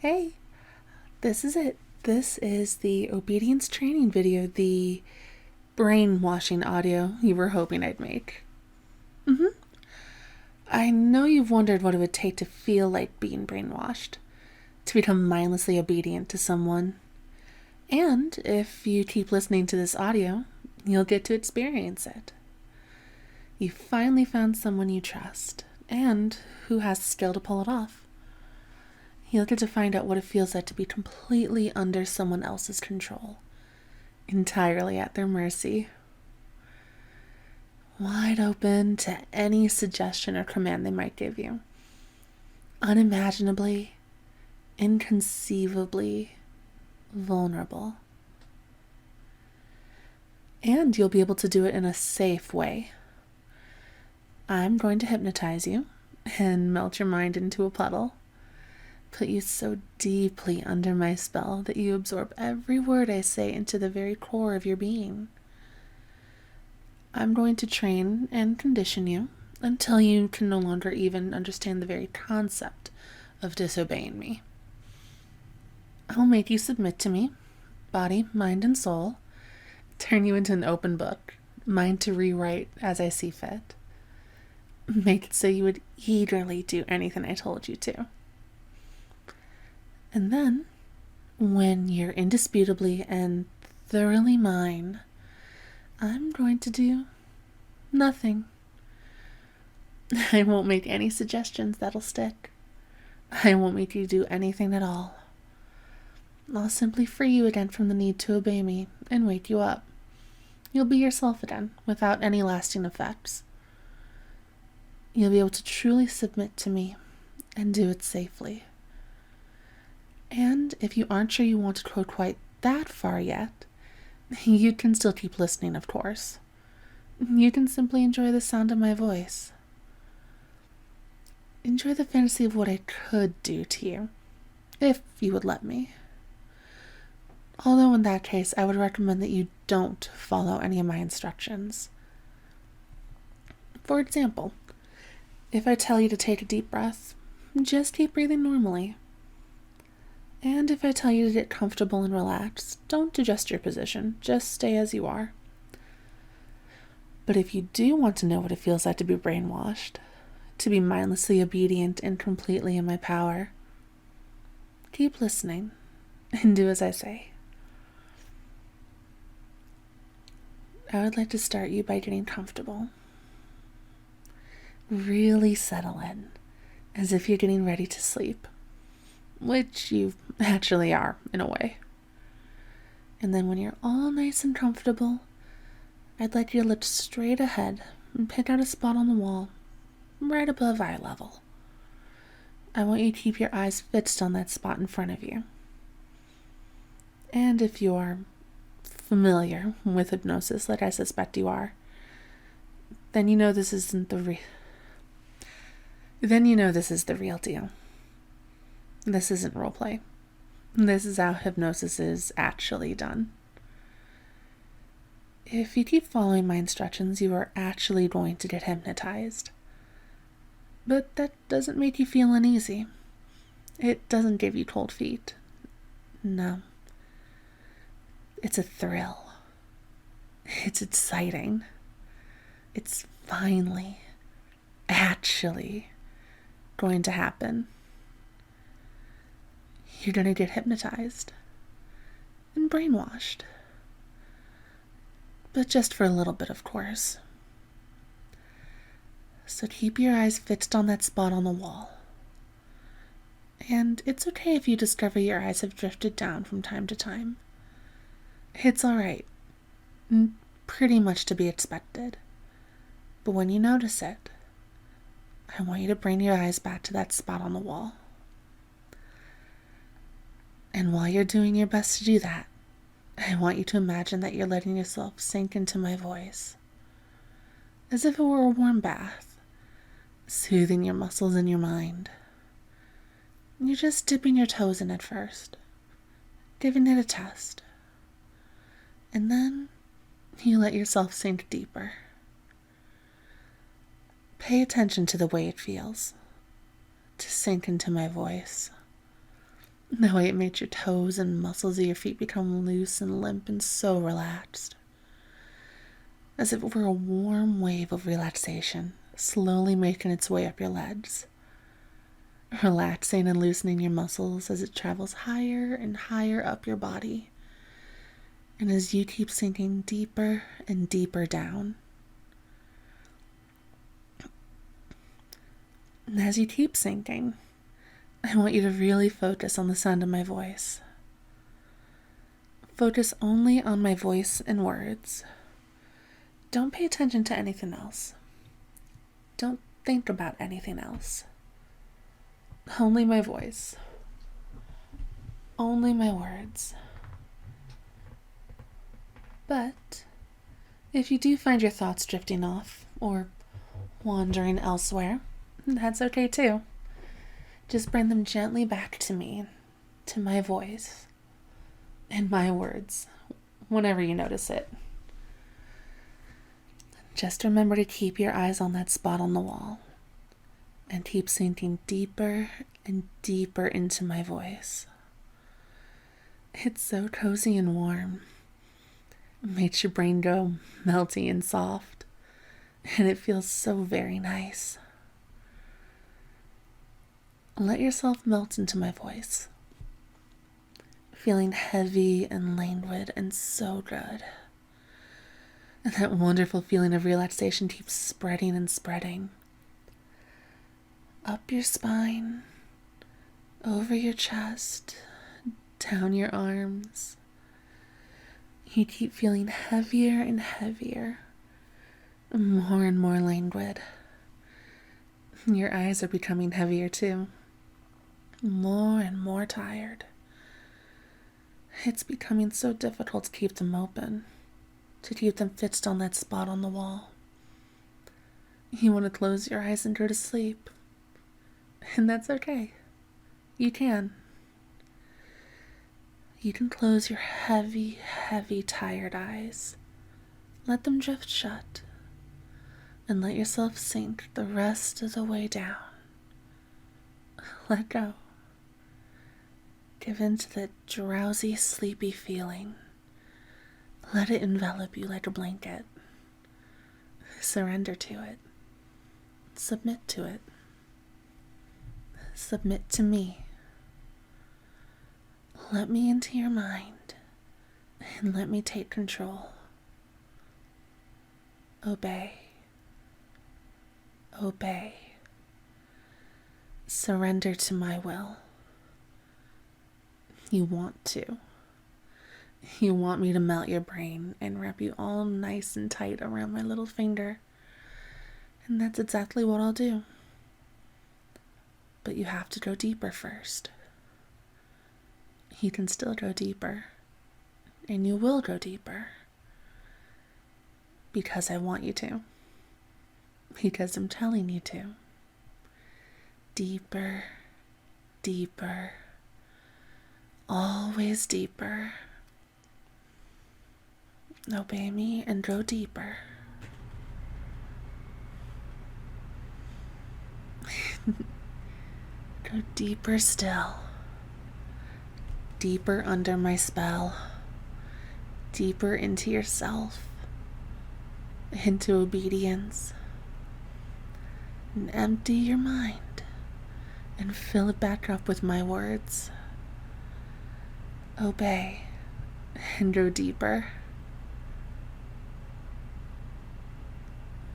Hey, this is it. This is the obedience training video, the brainwashing audio you were hoping I'd make. I know you've wondered what it would take to feel like being brainwashed, to become mindlessly obedient to someone. And if you keep listening to this audio, you'll get to experience it. You finally found someone you trust, and who has the skill to pull it off. You'll get to find out what it feels like to be completely under someone else's control, entirely at their mercy. Wide open to any suggestion or command they might give you. Unimaginably, inconceivably vulnerable. And you'll be able to do it in a safe way. I'm going to hypnotize you and melt your mind into a puddle. Put you so deeply under my spell that you absorb every word I say into the very core of your being. I'm going to train and condition you until you can no longer even understand the very concept of disobeying me. I'll make you submit to me, body, mind, and soul, turn you into an open book, mine to rewrite as I see fit. Make it so you would eagerly do anything I told you to. And then, when you're indisputably and thoroughly mine, I'm going to do nothing. I won't make any suggestions that'll stick. I won't make you do anything at all. I'll simply free you again from the need to obey me and wake you up. You'll be yourself again, without any lasting effects. You'll be able to truly submit to me and do it safely. And if you aren't sure you want to go quite that far yet, you can still keep listening, of course. You can simply enjoy the sound of my voice. Enjoy the fantasy of what I could do to you, if you would let me. Although in that case, I would recommend that you don't follow any of my instructions. For example, if I tell you to take a deep breath, just keep breathing normally. And if I tell you to get comfortable and relaxed, don't adjust your position, just stay as you are. But if you do want to know what it feels like to be brainwashed, to be mindlessly obedient and completely in my power, keep listening and do as I say. I would like to start you by getting comfortable. Really settle in, as if you're getting ready to sleep. Which you actually are, in a way. And then when you're all nice and comfortable, I'd like you to look straight ahead and pick out a spot on the wall, right above eye level. I want you to keep your eyes fixed on that spot in front of you. And if you're familiar with hypnosis, like I suspect you are, then you know this isn't the this is the real deal. This isn't roleplay. This is how hypnosis is actually done. If you keep following my instructions, you are actually going to get hypnotized. But that doesn't make you feel uneasy. It doesn't give you cold feet. No. It's a thrill. It's exciting. It's finally, actually going to happen. You're going to get hypnotized and brainwashed. But just for a little bit, of course. So keep your eyes fixed on that spot on the wall. And it's okay if you discover your eyes have drifted down from time to time. It's alright. Pretty much to be expected. But when you notice it, I want you to bring your eyes back to that spot on the wall. And while you're doing your best to do that, I want you to imagine that you're letting yourself sink into my voice, as if it were a warm bath, soothing your muscles and your mind. You're just dipping your toes in at first, giving it a test. And then you let yourself sink deeper. Pay attention to the way it feels to sink into my voice. The way it makes your toes and muscles of your feet become loose and limp and so relaxed. As if it were a warm wave of relaxation, slowly making its way up your legs. Relaxing and loosening your muscles as it travels higher and higher up your body. And as you keep sinking deeper and deeper down. And as you keep sinking, I want you to really focus on the sound of my voice. Focus only on my voice and words. Don't pay attention to anything else. Don't think about anything else. Only my voice. Only my words. But if you do find your thoughts drifting off or wandering elsewhere, that's okay too. Just bring them gently back to me, to my voice, and my words, whenever you notice it. Just remember to keep your eyes on that spot on the wall, and keep sinking deeper and deeper into my voice. It's so cozy and warm. It makes your brain go melty and soft, and it feels so very nice. Let yourself melt into my voice, feeling heavy and languid and so good. And that wonderful feeling of relaxation keeps spreading and spreading. Up your spine, over your chest, down your arms. You keep feeling heavier and heavier, more and more languid. Your eyes are becoming heavier too. More and more tired. It's becoming so difficult to keep them open, to keep them fixed on that spot on the wall. You want to close your eyes and go to sleep, and that's okay. You can. You can close your heavy, heavy, tired eyes. Let them drift shut, and let yourself sink the rest of the way down. Let go. Give in to the drowsy, sleepy feeling. Let it envelop you like a blanket. Surrender to it. Submit to it. Submit to me. Let me into your mind, and let me take control. Obey. Obey. Surrender to my will. You want to. You want me to melt your brain and wrap you all nice and tight around my little finger. And that's exactly what I'll do. But you have to go deeper first. You can still go deeper. And you will go deeper. Because I want you to. Because I'm telling you to. Deeper, deeper. Always deeper. Obey me and go deeper. Go deeper still. Deeper under my spell. Deeper into yourself. Into obedience. And empty your mind. And fill it back up with my words. Obey and go deeper.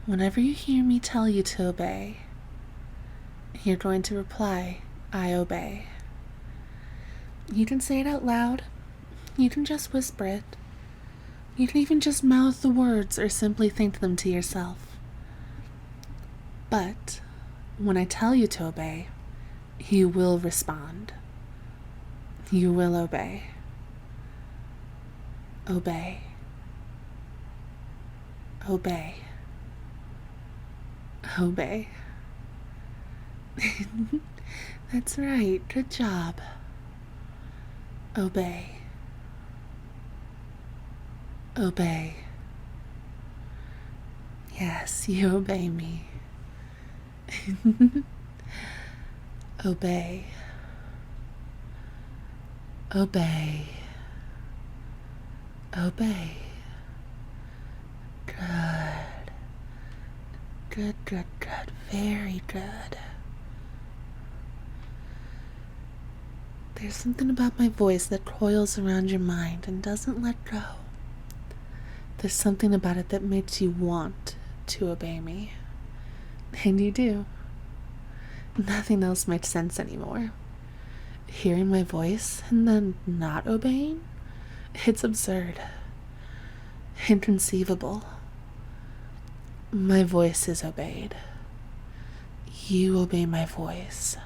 Whenever you hear me tell you to obey, you're going to reply, I obey. You can say it out loud. You can just whisper it. You can even just mouth the words or simply think them to yourself. But when I tell you to obey, you will respond. You will obey. Obey. Obey. Obey. That's right. Good job. Obey. Obey. Yes, you obey me. Obey. Obey. Obey. Good. Good, good, good. Very good. There's something about my voice that coils around your mind and doesn't let go. There's something about it that makes you want to obey me. And you do. Nothing else makes sense anymore. Hearing my voice and then not obeying? It's absurd. Inconceivable. My voice is obeyed. You obey my voice.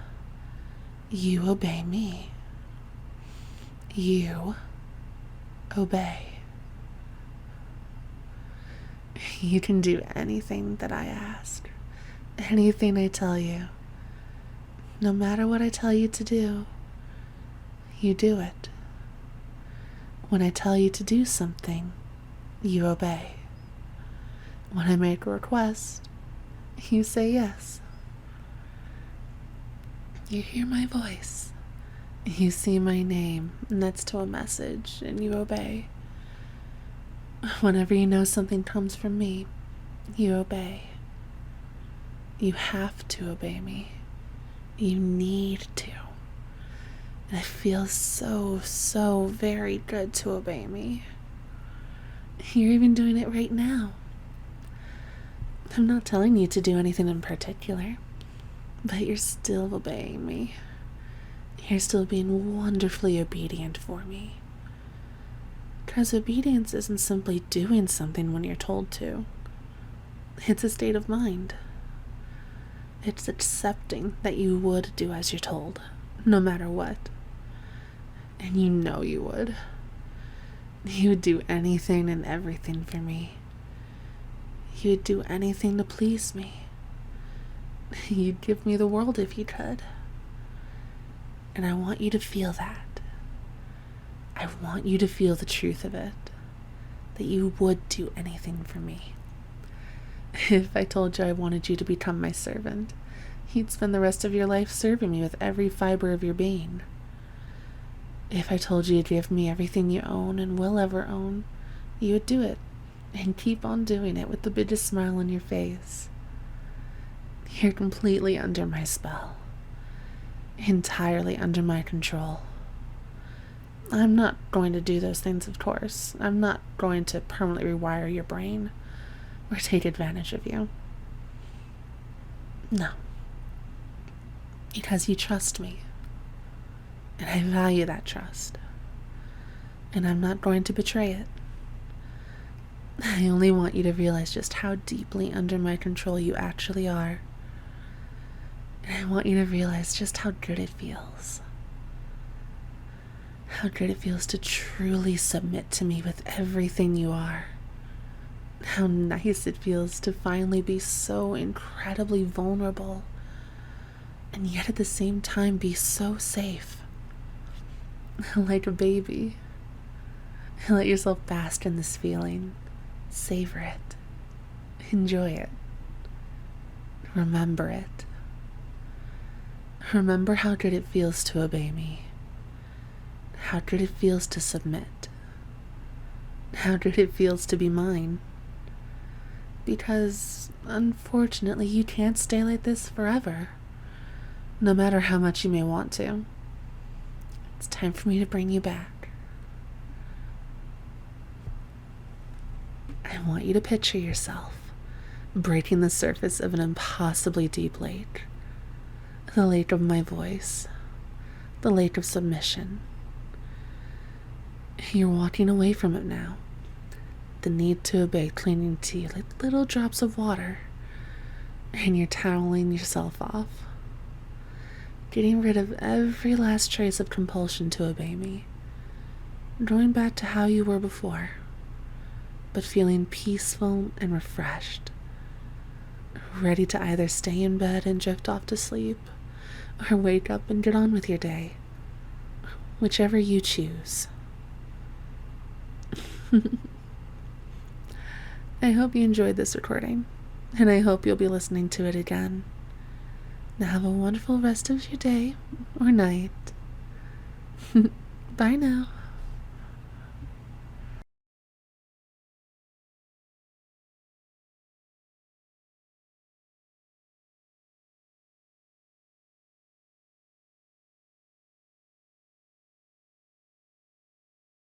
You obey me. You obey. You can do anything that I ask. Anything I tell you. No matter what I tell you to do, you do it. When I tell you to do something, you obey. When I make a request, you say yes. You hear my voice. You see my name next to a message, and you obey. Whenever you know something comes from me, you obey. You have to obey me. You need to. And it feels so, so very good to obey me. You're even doing it right now. I'm not telling you to do anything in particular, but you're still obeying me. You're still being wonderfully obedient for me. Because obedience isn't simply doing something when you're told to. It's a state of mind. It's accepting that you would do as you're told, no matter what. And you know you would. You would do anything and everything for me. You would do anything to please me. You'd give me the world if you could. And I want you to feel that. I want you to feel the truth of it. That you would do anything for me. If I told you I wanted you to become my servant, you'd spend the rest of your life serving me with every fiber of your being. If I told you to give me everything you own and will ever own, you would do it, and keep on doing it with the biggest smile on your face. You're completely under my spell. Entirely under my control. I'm not going to do those things, of course. I'm not going to permanently rewire your brain or take advantage of you. No. Because you trust me. And I value that trust. And I'm not going to betray it. I only want you to realize just how deeply under my control you actually are. And I want you to realize just how good it feels. How good it feels to truly submit to me with everything you are. How nice it feels to finally be so incredibly vulnerable, and yet at the same time be so safe. Like a baby. Let yourself bask in this feeling. Savor it. Enjoy it. Remember it. Remember how good it feels to obey me. How good it feels to submit. How good it feels to be mine. Because, unfortunately, you can't stay like this forever. No matter how much you may want to. It's time for me to bring you back. I want you to picture yourself breaking the surface of an impossibly deep lake. The lake of my voice. The lake of submission. You're walking away from it now. The need to obey clinging to you like little drops of water. And you're toweling yourself off. Getting rid of every last trace of compulsion to obey me. Going back to how you were before. But feeling peaceful and refreshed. Ready to either stay in bed and drift off to sleep, or wake up and get on with your day. Whichever you choose. I hope you enjoyed this recording, and I hope you'll be listening to it again. Now have a wonderful rest of your day or night. Bye now.